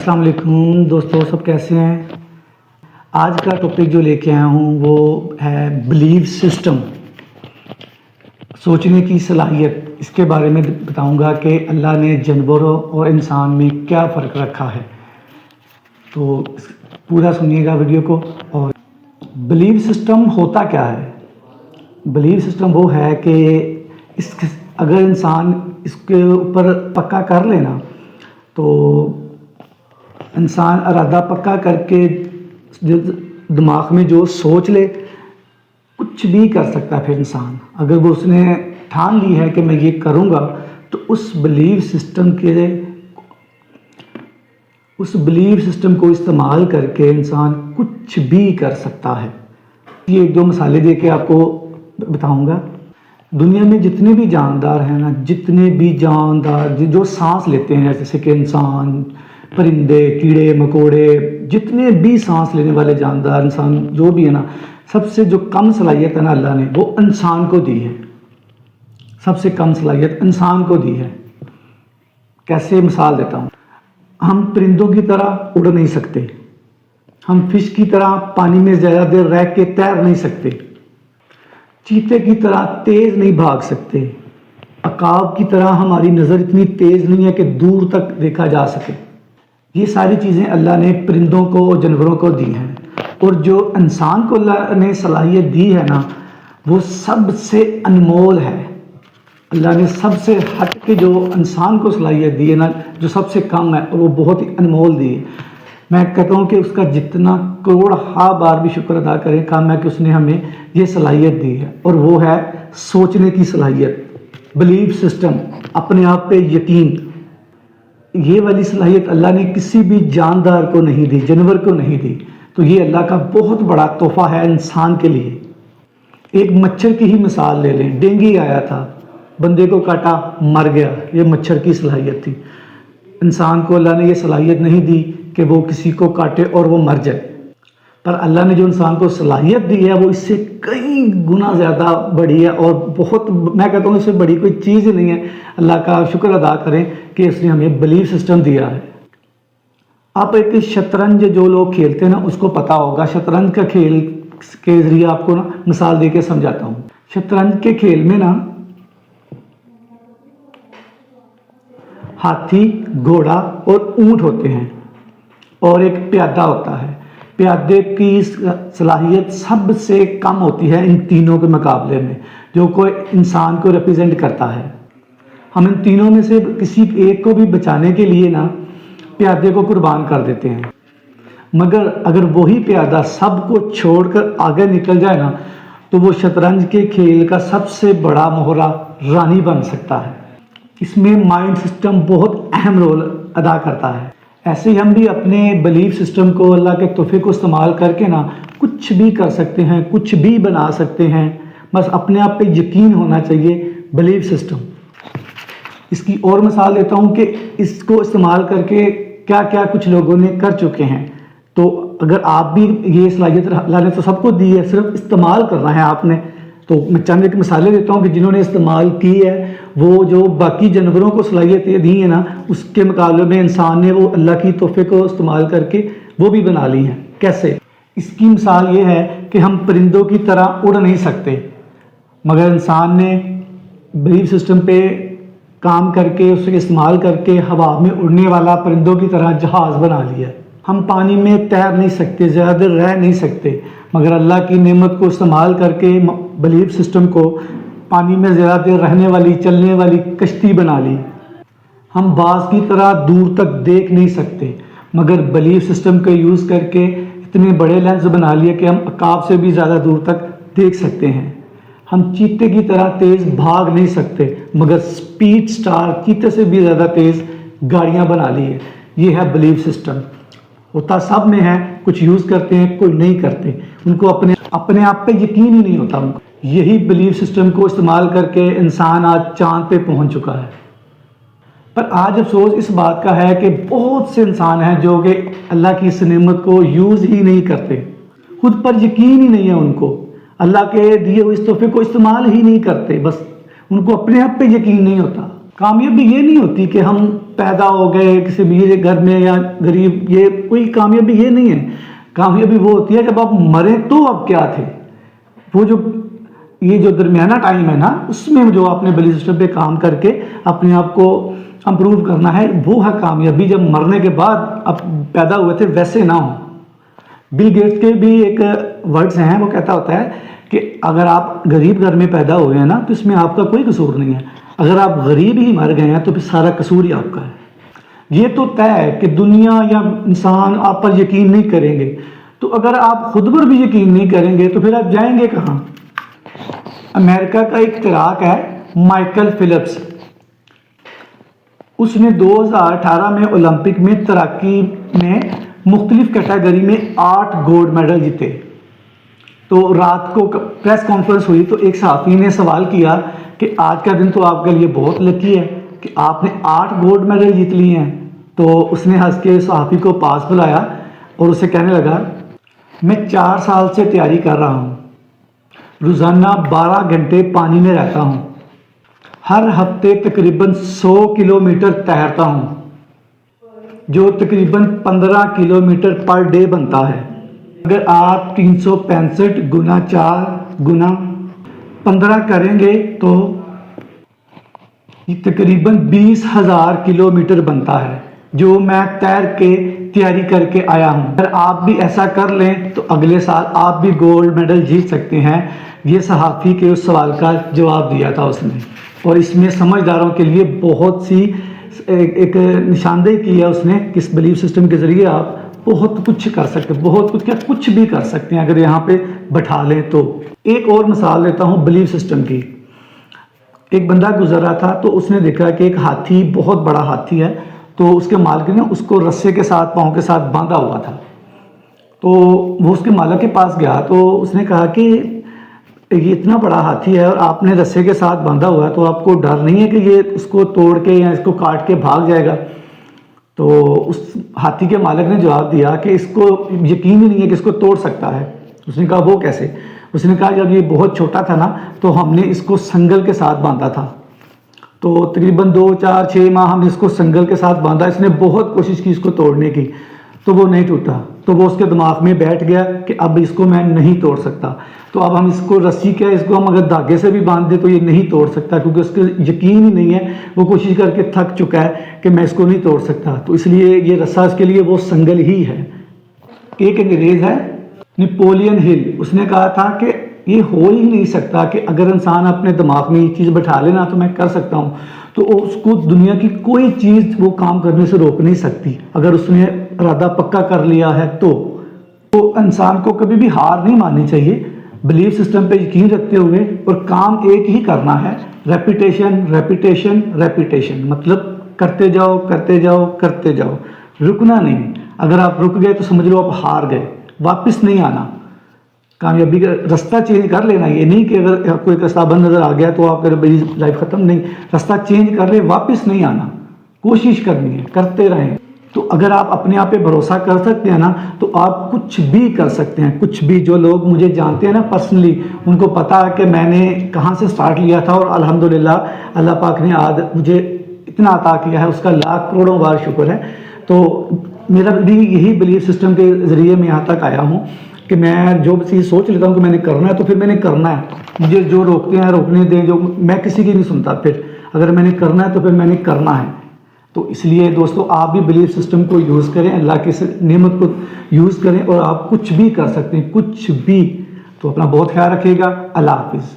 السلام علیکم دوستو، سب کیسے ہیں؟ آج کا ٹاپک جو لے کے آیا ہوں وہ ہے بلیف سسٹم، سوچنے کی صلاحیت۔ اس کے بارے میں بتاؤں گا کہ اللہ نے جانوروں اور انسان میں کیا فرق رکھا ہے، تو پورا سنیے گا ویڈیو کو۔ اور بلیف سسٹم ہوتا کیا ہے؟ بلیف سسٹم وہ ہے کہ اگر انسان اس کے اوپر پکا کر لینا تو انسان ارادہ پکا کر کے دماغ میں جو سوچ لے کچھ بھی کر سکتا ہے۔ پھر انسان اگر وہ اس نے ٹھان لی ہے کہ میں یہ کروں گا تو اس بلیف سسٹم کو استعمال کر کے انسان کچھ بھی کر سکتا ہے۔ یہ ایک دو مثالیں دے کے آپ کو بتاؤں گا۔ دنیا میں جتنے بھی جاندار ہیں نا، جتنے بھی جاندار جو سانس لیتے ہیں، جیسے کہ انسان، پرندے، کیڑے مکوڑے، جتنے بھی سانس لینے والے جاندار، انسان جو بھی ہے نا، سب سے جو کم صلاحیت ہے نا اللہ نے وہ انسان کو دی ہے۔ سب سے کم صلاحیت انسان کو دی ہے۔ کیسے مثال دیتا ہوں۔ ہم پرندوں کی طرح اڑ نہیں سکتے، ہم فش کی طرح پانی میں زیادہ دیر رہ کے تیر نہیں سکتے، چیتے کی طرح تیز نہیں بھاگ سکتے، عقاب کی طرح ہماری نظر اتنی تیز نہیں ہے کہ دور تک دیکھا جا سکے۔ یہ ساری چیزیں اللہ نے پرندوں کو، جانوروں کو دی ہیں، اور جو انسان کو اللہ نے صلاحیت دی ہے نا وہ سب سے انمول ہے۔ اللہ نے سب سے ہٹ کے جو انسان کو صلاحیت دی ہے نا، جو سب سے کم ہے، اور وہ بہت ہی انمول دی ہے۔ میں کہتا ہوں کہ اس کا جتنا کروڑ بار بھی شکر ادا کریں کام ہے کہ اس نے ہمیں یہ صلاحیت دی ہے، اور وہ ہے سوچنے کی صلاحیت، بلیف سسٹم، اپنے آپ پہ یقین۔ یہ والی صلاحیت اللہ نے کسی بھی جاندار کو نہیں دی، جانور کو نہیں دی، تو یہ اللہ کا بہت بڑا تحفہ ہے انسان کے لیے۔ ایک مچھر کی ہی مثال لے لیں۔ ڈینگی آیا تھا، بندے کو کاٹا، مر گیا، یہ مچھر کی صلاحیت تھی۔ انسان کو اللہ نے یہ صلاحیت نہیں دی کہ وہ کسی کو کاٹے اور وہ مر جائے، پر اللہ نے جو انسان کو صلاحیت دی ہے وہ اس سے کئی گنا زیادہ بڑی ہے، اور بہت، میں کہتا ہوں اس سے بڑی کوئی چیز ہی نہیں ہے۔ اللہ کا شکر ادا کریں کہ اس نے ہمیں بلیف سسٹم دیا ہے۔ آپ ایک شطرنج جو لوگ کھیلتے ہیں نا اس کو پتا ہوگا۔ شطرنج کا کھیل کے ذریعے آپ کو نا مثال دے کے سمجھاتا ہوں۔ شطرنج کے کھیل میں نا ہاتھی، گھوڑا اور اونٹ ہوتے ہیں، اور ایک پیادہ ہوتا ہے۔ پیادے کی صلاحیت سب سے کم ہوتی ہے ان تینوں کے مقابلے میں، جو کوئی انسان کو ریپرزینٹ کرتا ہے۔ ہم ان تینوں میں سے کسی ایک کو بھی بچانے کے لیے نا پیادے کو قربان کر دیتے ہیں، مگر اگر وہی پیادہ سب کو چھوڑ کر آگے نکل جائے نا تو وہ شطرنج کے کھیل کا سب سے بڑا مہرہ رانی بن سکتا ہے۔ اس میں مائنڈ سسٹم بہت اہم رول ادا کرتا ہے۔ ایسے ہی ہم بھی اپنے بلیف سسٹم کو، اللہ کے تحفے کو استعمال کر کے نا کچھ بھی کر سکتے ہیں، کچھ بھی بنا سکتے ہیں، بس اپنے آپ پہ یقین ہونا چاہیے۔ بلیف سسٹم، اس کی اور مثال دیتا ہوں کہ اس کو استعمال کر کے کیا کیا کچھ لوگوں نے کر چکے ہیں۔ تو اگر آپ بھی، یہ صلاحیت اللہ نے تو سب کو دی ہے، صرف استعمال کرنا ہے آپ نے۔ تو میں چند ایک مثالیں دیتا ہوں کہ جنہوں نے استعمال کی ہے، وہ جو باقی جانوروں کو صلاحیتیں دی ہیں نا اس کے مقابلے میں انسان نے وہ اللہ کی تحفے کو استعمال کر کے وہ بھی بنا لی ہیں۔ کیسے؟ اس کی مثال یہ ہے کہ ہم پرندوں کی طرح اڑ نہیں سکتے، مگر انسان نے بلیف سسٹم پہ کام کر کے، اس کے استعمال کر کے ہوا میں اڑنے والا پرندوں کی طرح جہاز بنا لیا۔ ہم پانی میں تیر نہیں سکتے، زیادہ دیر رہ نہیں سکتے، مگر اللہ کی نعمت کو استعمال کر کے بلیف سسٹم کو پانی میں زیادہ دیر رہنے والی، چلنے والی کشتی بنا لی۔ ہم باز کی طرح دور تک دیکھ نہیں سکتے، مگر بلیف سسٹم کا یوز کر کے اتنے بڑے لینس بنا لیے کہ ہم عقاب سے بھی زیادہ دور تک دیکھ سکتے ہیں۔ ہم چیتے کی طرح تیز بھاگ نہیں سکتے، مگر سپیڈ سٹار چیتے سے بھی زیادہ تیز گاڑیاں بنا لی ہے۔ یہ ہے بلیف سسٹم۔ ہوتا سب میں ہے، کچھ یوز کرتے ہیں، کوئی نہیں کرتے، ان کو اپنے آپ پہ یقین ہی نہیں ہوتا ان کو۔ یہی بلیف سسٹم کو استعمال کر کے انسان آج چاند پہ پہنچ چکا ہے۔ پر آج افسوس اس بات کا ہے کہ بہت سے انسان ہیں جو کہ اللہ کی اس نعمت کو یوز ہی نہیں کرتے، خود پر یقین ہی نہیں ہے ان کو، اللہ کے دیے ہوئے اس تحفے کو استعمال ہی نہیں کرتے، بس ان کو اپنے آپ پہ یقین نہیں ہوتا۔ کامیابی یہ نہیں ہوتی کہ ہم پیدا ہو گئے کسی امیر گھر میں یا غریب، یہ کوئی کامیابی یہ نہیں ہے. کامیابی وہ ہوتی ہے جب آپ مریں تو اب کیا تھے. وہ جو یہ جو درمیانہ ٹائم ہے نا، اس میں جو آپ نے بلیف سسٹم پہ کام کر کے اپنے آپ کو امپروو کرنا ہے، وہ ہے کامیابی. جب مرنے کے بعد اب پیدا ہوئے تھے ویسے نہ ہوں. بل گیٹس کے بھی ایک ورڈز ہیں، وہ کہتا ہوتا ہے کہ اگر آپ غریب گھر میں پیدا ہوئے ہیں نا تو اس میں آپ کا کوئی قصور نہیں ہے. اگر آپ غریب ہی مر گئے ہیں تو پھر سارا قصور ہی آپ کا ہے. یہ تو طے ہے کہ دنیا یا انسان آپ پر یقین نہیں کریں گے. تو اگر آپ خود پر بھی یقین نہیں کریں گے تو پھر آپ جائیں گے کہاں. امریکہ کا ایک تیراک ہے مائیکل فلپس، اس نے 2018 میں اولمپک میں تیراکی میں مختلف کیٹیگری میں 8 گولڈ میڈل جیتے. تو رات کو پریس کانفرنس ہوئی تو ایک صحافی نے سوال کیا کہ آج کا دن تو آپ کے لیے بہت لکی ہے کہ آپ نے 8 گولڈ میڈل جیت لیے ہیں. تو اس نے ہنس کے صحافی کو پاس بلایا اور اسے کہنے لگا میں 4 سال سے تیاری کر رہا ہوں، روزانہ 12 گھنٹے پانی میں رہتا ہوں، ہر ہفتے تقریباً 100 کلومیٹر تیرتا ہوں جو تقریباً 15 کلومیٹر پر ڈے بنتا ہے. اگر آپ 365 گنا 4 گنا 15 کریں گے تو یہ تقریباً 20,000 کلومیٹر بنتا ہے جو میں تیر کے تیاری کر کے آیا ہوں. اگر آپ بھی ایسا کر لیں تو اگلے سال آپ بھی گولڈ میڈل جیت سکتے ہیں. یہ صحافی کے اس سوال کا جواب دیا تھا اس نے، اور اس میں سمجھداروں کے لیے بہت سی ایک نشاندہی کی ہے اس نے کہ اس بلیف سسٹم کے ذریعے آپ بہت کچھ کر سکتے ہیں، بہت کچھ کیا کچھ بھی کر سکتے ہیں اگر یہاں پہ بٹھا لیں تو. ایک اور مثال لیتا ہوں بلیف سسٹم کی. ایک بندہ گزر رہا تھا تو اس نے دیکھا کہ ایک ہاتھی، بہت بڑا ہاتھی ہے، تو اس کے مالک نے اس کو رسے کے ساتھ پاؤں کے ساتھ باندھا ہوا تھا. تو وہ اس کے مالک کے پاس گیا تو اس نے کہا کہ یہ اتنا بڑا ہاتھی ہے اور آپ نے رسے کے ساتھ باندھا ہوا ہے تو آپ کو ڈر نہیں ہے کہ یہ اس کو توڑ کے یا اس کو کاٹ کے بھاگ جائے گا. تو اس ہاتھی کے مالک نے جواب دیا کہ اس کو یقین ہی نہیں ہے کہ اس کو توڑ سکتا ہے. اس نے کہا وہ کیسے؟ اس نے کہا جب یہ بہت چھوٹا تھا نا تو ہم نے اس کو سنگل کے ساتھ باندھا تھا، تو تقریباً 2 4 6 ماہ ہم نے اس کو سنگل کے ساتھ باندھا. اس نے بہت کوشش کی اس کو توڑنے کی تو وہ نہیں ٹوٹا. تو وہ اس کے دماغ میں بیٹھ گیا کہ اب اس کو میں نہیں توڑ سکتا. تو اب ہم اس کو رسی کیا، اس کو ہم اگر دھاگے سے بھی باندھ دیں تو یہ نہیں توڑ سکتا کیونکہ اس کو یقین ہی نہیں ہے، وہ کوشش کر کے تھک چکا ہے کہ میں اس کو نہیں توڑ سکتا. تو اس لیے یہ رسا اس کے لیے وہ سنگل ہی ہے. ایک انگریز ہے نپولین ہل، اس نے کہا تھا کہ یہ ہو ہی نہیں سکتا کہ اگر انسان اپنے دماغ میں یہ چیز بٹھا لینا تو میں کر سکتا ہوں، تو اس کو دنیا کی کوئی چیز وہ کام کرنے سے روک نہیں سکتی اگر اس نے ارادہ پکا کر لیا ہے. تو انسان کو کبھی بھی ہار نہیں ماننی چاہیے، بلیف سسٹم پہ یقین رکھتے ہوئے، اور کام ایک ہی کرنا ہے، ریپیٹیشن ریپیٹیشن ریپیٹیشن. مطلب کرتے جاؤ کرتے جاؤ کرتے جاؤ، رکنا نہیں. اگر آپ رک گئے تو سمجھ لو آپ ہار گئے، واپس نہیں آنا. کامیابی کا رستہ چینج کر لینا، یہ نہیں کہ اگر کوئی رستہ بند نظر آ گیا تو آپ کا میری لائف ختم. نہیں، رستہ چینج کر لیں، واپس نہیں آنا، کوشش کرنی ہے، کرتے رہیں. تو اگر آپ اپنے آپ پہ بھروسہ کر سکتے ہیں نا تو آپ کچھ بھی کر سکتے ہیں، کچھ بھی. جو لوگ مجھے جانتے ہیں نا پرسنلی، ان کو پتا ہے کہ میں نے کہاں سے سٹارٹ لیا تھا، اور الحمدللہ اللہ پاک نے آج مجھے اتنا عطا کیا ہے، اس کا لاکھ کروڑوں بار شکر ہے. تو میرا بھی یہی بلیف سسٹم کے ذریعے میں یہاں تک آیا ہوں کہ میں جو چیز سوچ لیتا ہوں کہ میں نے کرنا ہے تو پھر میں نے کرنا ہے. مجھے جو روکتے ہیں روکنے دیں، جو میں کسی کی نہیں سنتا. پھر اگر میں نے کرنا ہے تو پھر میں نے کرنا ہے. تو اس لیے دوستو آپ بھی بلیف سسٹم کو یوز کریں، اللہ کی نعمت کو یوز کریں، اور آپ کچھ بھی کر سکتے ہیں، کچھ بھی. تو اپنا بہت خیال رکھیے گا. اللہ حافظ.